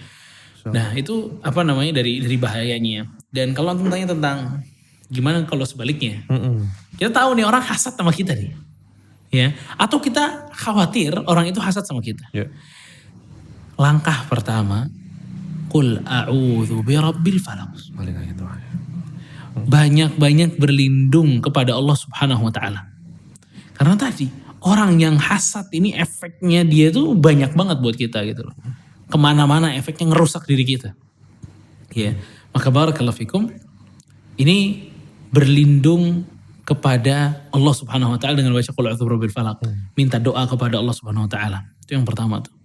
Nah itu apa namanya dari bahayanya. Dan kalau antum tanya tentang gimana kalau sebaliknya, kita tahu nih orang hasad sama kita nih, ya. Atau kita khawatir orang itu hasad sama kita. Langkah pertama, Qul a'udzu birabbil falaq. Banyak-banyak berlindung kepada Allah Subhanahu wa taala. Karena tadi orang yang hasad ini efeknya dia tuh banyak banget buat kita gitu loh. Kemana-mana efeknya ngerusak diri kita. Ya, maka barakallahu fikum, ini berlindung kepada Allah Subhanahu wa taala dengan baca qul a'udzu birabbil falaq. Minta doa kepada Allah Subhanahu wa taala. Itu yang pertama tuh.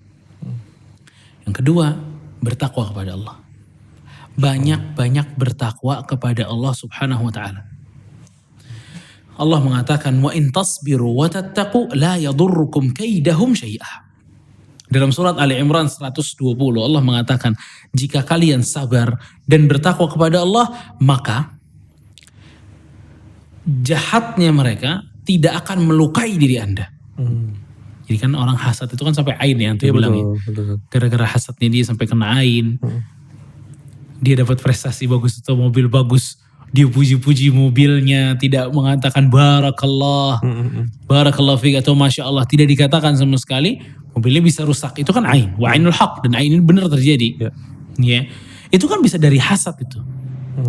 Yang kedua, bertakwa kepada Allah. Banyak-banyak bertakwa kepada Allah Subhanahu wa taala. Allah mengatakan wa in tasbiru wa tattaqu la yadurrukum kaidahum syai'ah. Dalam surat Ali Imran 120 Allah mengatakan jika kalian sabar dan bertakwa kepada Allah maka jahatnya mereka tidak akan melukai diri Anda. Jadi kan orang hasad itu kan sampai ain ya, yang bilang ya. Gara-gara hasadnya dia sampai kena ain. Dia dapat prestasi bagus atau mobil bagus, dia puji-puji mobilnya, tidak mengatakan barakallah, barakallah fiik atau masya Allah, tidak dikatakan sama sekali, mobilnya bisa rusak. Itu kan ain, wa ainul haq, dan ain ini benar terjadi. Ya. Itu kan bisa dari hasad itu.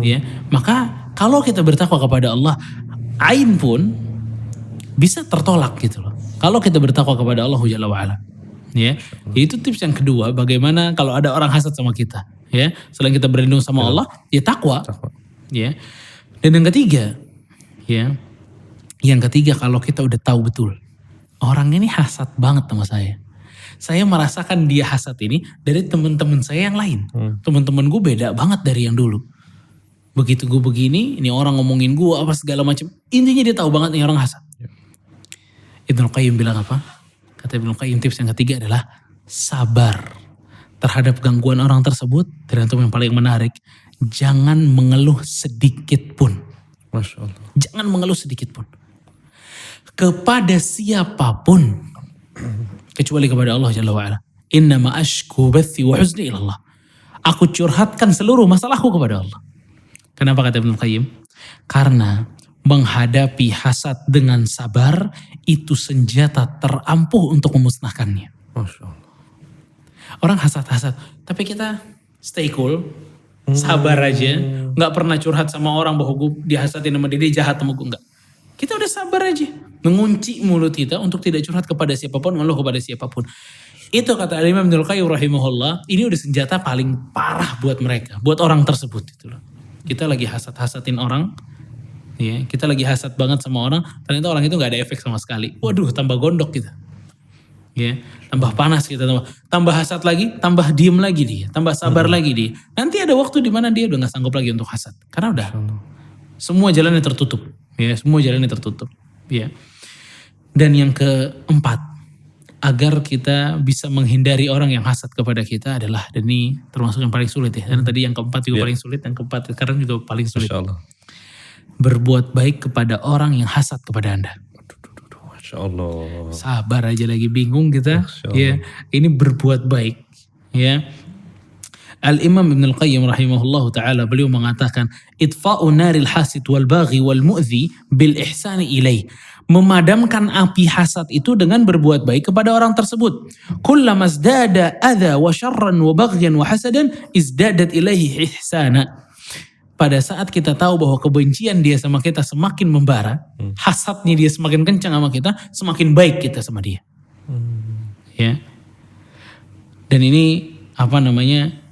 Ya. Maka kalau kita bertakwa kepada Allah, ain pun bisa tertolak gitu loh. Kalau kita bertakwa kepada Allah Jalla wa'ala. Ya. Jadi itu tips yang kedua, bagaimana kalau ada orang hasad sama kita. Ya. Selain kita berlindung sama Allah, ya takwa. Ya. Dan yang ketiga, ya. Yang ketiga kalau kita udah tahu betul, orang ini hasad banget sama saya. Saya merasakan dia hasad ini dari teman-teman saya yang lain. Teman-teman gue beda banget dari yang dulu. Begitu gue begini, ini orang ngomongin gue apa segala macam. Intinya dia tahu banget nih orang hasad. Ibnu Qayyim bilang apa? Kata Ibnu Qayyim tips yang ketiga adalah sabar terhadap gangguan orang tersebut. Dan itu yang paling menarik, jangan mengeluh sedikit pun. Masya Allah. Jangan mengeluh sedikit pun. Kepada siapapun. Kecuali kepada Allah Jalla wa'ala. Innama ashku bathi wa huzni ilallah. Aku curhatkan seluruh masalahku kepada Allah. Kenapa kata Ibnu Qayyim? Karena menghadapi hasad dengan sabar itu senjata terampuh untuk memusnahkannya. Masya Allah. Orang hasad-hasad, tapi kita stay cool, sabar aja, nggak pernah curhat sama orang bahwa gue dihasadin sama dia jahat sama gue, enggak. Kita udah sabar aja, mengunci mulut kita untuk tidak curhat kepada siapapun, mengeluh kepada siapapun. Itu kata Imam Ibnul Qayyim rahimahullah, ini udah senjata paling parah buat mereka, buat orang tersebut itu loh. Kita lagi hasad-hasadin orang. Ya, kita lagi hasad banget sama orang, ternyata orang itu nggak ada efek sama sekali. Waduh, tambah gondok kita. Ya, tambah panas kita, tambah hasad lagi, tambah diem lagi dia, tambah sabar lagi dia. Nanti ada waktu di mana dia udah nggak sanggup lagi untuk hasad, karena udah semua jalannya tertutup. Ya, semua jalannya tertutup. Ya. Dan yang keempat, agar kita bisa menghindari orang yang hasad kepada kita adalah, dan ini termasuk yang paling sulit ya. Dan tadi yang keempat juga paling sulit, yang keempat sekarang juga paling sulit. Masya Allah. Berbuat baik kepada orang yang hasad kepada Anda. Masya Allah. Sabar aja lagi bingung kita. Ya, ini berbuat baik. Ya. Al-Imam Ibnul Qayyim rahimahullahu ta'ala beliau mengatakan itfa'u naril hasid wal baghi wal mu'zi bil ihsani ilaih. Memadamkan api hasad itu dengan berbuat baik kepada orang tersebut. Kullama izdada adha wa syarran wa baghyan wa hasadan izdadat ilaihi ihsana. Pada saat kita tahu bahwa kebencian dia sama kita semakin membara, hasadnya dia semakin kencang sama kita, semakin baik kita sama dia. Ya. Dan ini apa namanya?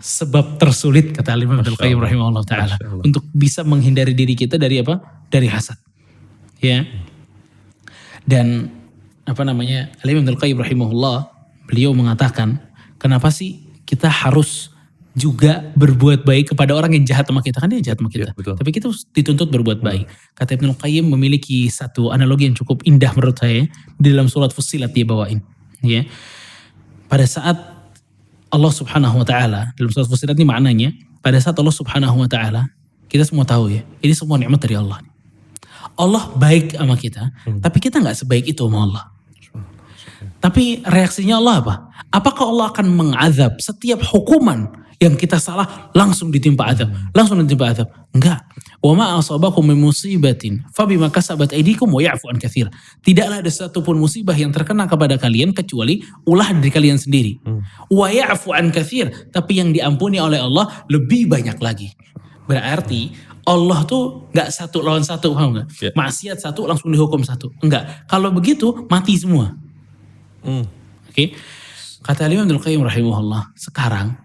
Sebab tersulit kata Imam Ibnul Qayyim rahimahullah taala untuk bisa menghindari diri kita dari apa? Dari hasad. Ya. Dan apa namanya? Imam Ibnul Qayyim rahimahullah beliau mengatakan, kenapa sih kita harus juga berbuat baik kepada orang yang jahat sama kita, kan dia jahat sama kita. Ya, tapi kita dituntut berbuat baik. Kata Ibnul Qayyim memiliki satu analogi yang cukup indah menurut saya di dalam surat Fussilat dia bawain. Ya. Pada saat Allah Subhanahu wa taala, dalam surat Fussilat ini maknanya, pada saat Allah Subhanahu wa taala, kita semua tahu ya, ini semua nikmat dari Allah. Allah baik sama kita, tapi kita nggak sebaik itu sama Allah. Tapi reaksinya Allah apa? Apakah Allah akan mengazab setiap hukuman Yang kita salah langsung ditimpa azab. Langsung ditimpa azab. Enggak. Wa ma asabakum min musibatin fabima kasabat aydikum wa ya'fu an katsir. Tidaklah ada satupun musibah yang terkena kepada kalian kecuali ulah dari kalian sendiri. Wa ya'fu an katsir, tapi yang diampuni oleh Allah lebih banyak lagi. Berarti Allah tuh nggak satu lawan satu, paham nggak? Ya. Maksiat satu langsung dihukum satu. Enggak. Kalau begitu mati semua. Oke. Kata Imam Ibnu Qayyim rahimahullah, sekarang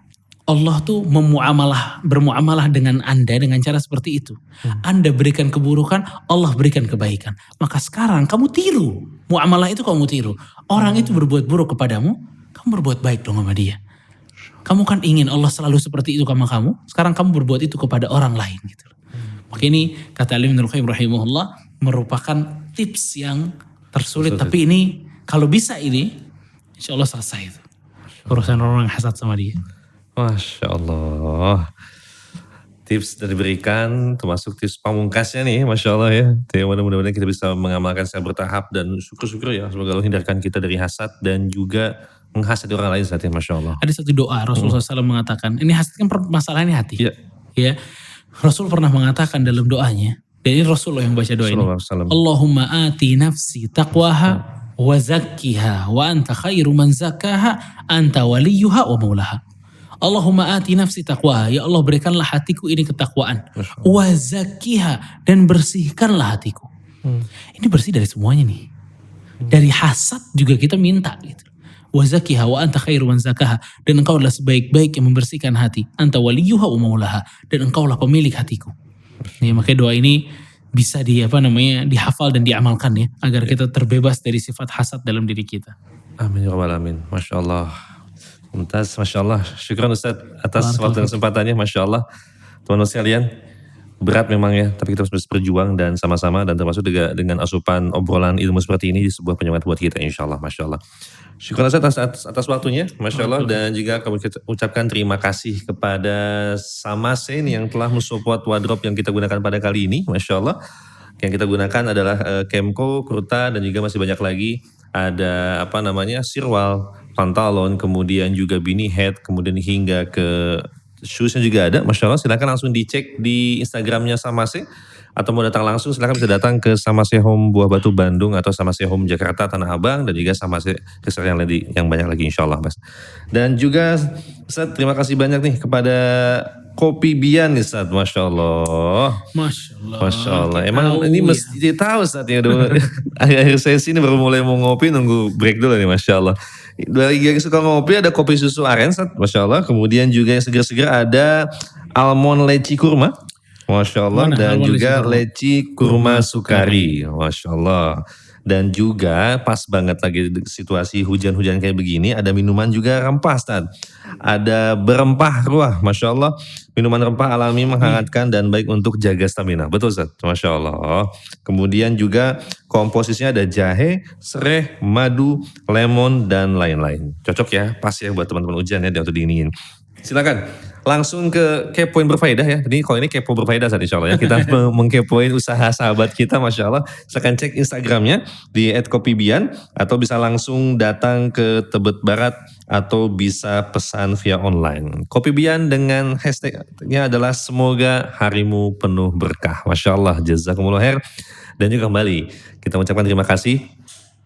Allah tuh bermuamalah dengan Anda dengan cara seperti itu. Anda berikan keburukan, Allah berikan kebaikan. Maka sekarang kamu tiru. Muamalah itu kamu tiru. Orang itu berbuat buruk kepadamu, kamu berbuat baik dong sama dia. Kamu kan ingin Allah selalu seperti itu sama kamu, sekarang kamu berbuat itu kepada orang lain gitu. Maka ini kata Imam Ibnu Qayyim rahimahullah merupakan tips yang tersulit. Tapi ini kalau bisa ini, insya Allah selesai itu. Urusan orang yang hasad sama dia. Masya Allah. Tips yang diberikan termasuk tips pamungkasnya nih, Masya Allah ya. Mudah-mudahan kita bisa mengamalkan secara bertahap dan syukur-syukur ya. Semoga Allah hindarkan kita dari hasad dan juga menghasad orang lain saat ini, Masya Allah. Ada satu doa Rasulullah SAW mengatakan, ini hasad kan masalahnya hati. Iya. Ya, Rasul pernah mengatakan dalam doanya, dan ini Rasulullah yang baca doa ini. Allahumma ati nafsi taqwaha wa zakkiha wa anta khairu man zakkaha anta waliyuha wa maulaha. Allahumma ati nafsi taqwaha, ya Allah berikanlah hatiku ini ketakwaan. Wa zakkiha, dan bersihkanlah hatiku. Ini bersih dari semuanya nih. Dari hasad juga kita minta gitu. Wa zakkiha wa anta khairu man zakkaha, dan engkau adalah sebaik-baik yang membersihkan hati. Anta waliyuha wa maulaha, dan engkaulah pemilik hatiku. Nih, makanya doa ini bisa dihafal dan diamalkan ya, agar kita terbebas dari sifat hasad dalam diri kita. Amin ya rabbal alamin. Masya Allah. Mumtaz, Masya Allah. Syukran Ustaz atas waktu dan kesempatannya. Masya Allah. Teman-teman sekalian, berat memang ya, tapi kita harus berjuang dan sama-sama, dan termasuk juga dengan asupan obrolan ilmu seperti ini di sebuah penyemangat buat kita, insya Allah. Masya Allah. Syukran Ustaz atas waktunya, Masya Allah. Dan juga kami ucapkan terima kasih kepada Samasé yang telah mensupport wardrobe yang kita gunakan pada kali ini, Masya Allah. Yang kita gunakan adalah Kemko, Kurta, dan juga masih banyak lagi. Ada sirwal, pantalon, kemudian juga beanie hat, kemudian hingga ke shoesnya juga ada. Masya Allah, silakan langsung dicek di Instagramnya Samasé. Atau mau datang langsung silakan bisa datang ke Samasé Home Buah Batu Bandung, atau Samasé Home Jakarta Tanah Abang, dan juga Samasé Restoran yang banyak lagi insya Allah, Mas. Dan juga Ustaz, terima kasih banyak nih kepada Kopi Bian nih Ustaz, Masya Allah. Masya Allah. Masya Allah. Emang ini mesti tahu Ustaz ya. Akhir-akhir sesi ini baru mulai mau ngopi, nunggu break dulu nih, Masya Allah. Bagi yang suka ngopi ada kopi susu aren Ustaz, Masya Allah. Kemudian juga yang segar-segar ada almond leci kurma, Masya Allah. Dan juga leci kurma sukari, Masya Allah. Dan juga pas banget lagi situasi hujan-hujan kayak begini, ada minuman juga rempah Ustaz. Ada berempah ruah, Masya Allah. Minuman rempah alami menghangatkan dan baik untuk jaga stamina. Betul Ustaz, Masya Allah. Kemudian juga komposisinya ada jahe, sereh, madu, lemon, dan lain-lain. Cocok ya, pas ya buat teman-teman hujan ya, waktu dingin. Silakan langsung ke kepoin berfaedah ya. Jadi kalau ini kepo berfaedah saat insya Allah ya. Kita mengkepoin usaha sahabat kita, Masya Allah. Silakan cek Instagramnya di @kopibian, atau bisa langsung datang ke Tebet Barat, atau bisa pesan via online. Kopi Bian dengan hashtagnya adalah semoga harimu penuh berkah. Masya Allah, jazakumullah khair. Dan juga kembali kita mengucapkan terima kasih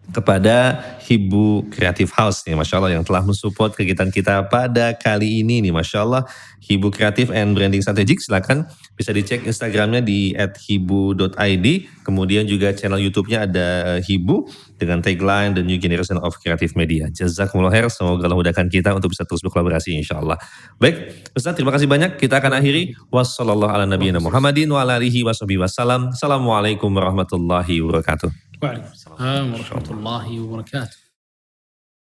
kepada Hibu Creative House nih, Masya Allah, yang telah mensupport kegiatan kita pada kali ini nih, Masya Allah. Hibu Creative and Branding Strategic, silakan bisa dicek Instagramnya di @hibu.id. Kemudian juga channel YouTube-nya ada Hibu dengan tagline The New Generation of Creative Media. Jazakumullah khair, semoga Allah mudahkan kita untuk bisa terus berkolaborasi insya Allah. Baik, Ustaz, terima kasih banyak. Kita akan akhiri. Wassalamualaikum warahmatullahi wabarakatuh. Waalaikumsalam warahmatullahi wabarakatuh.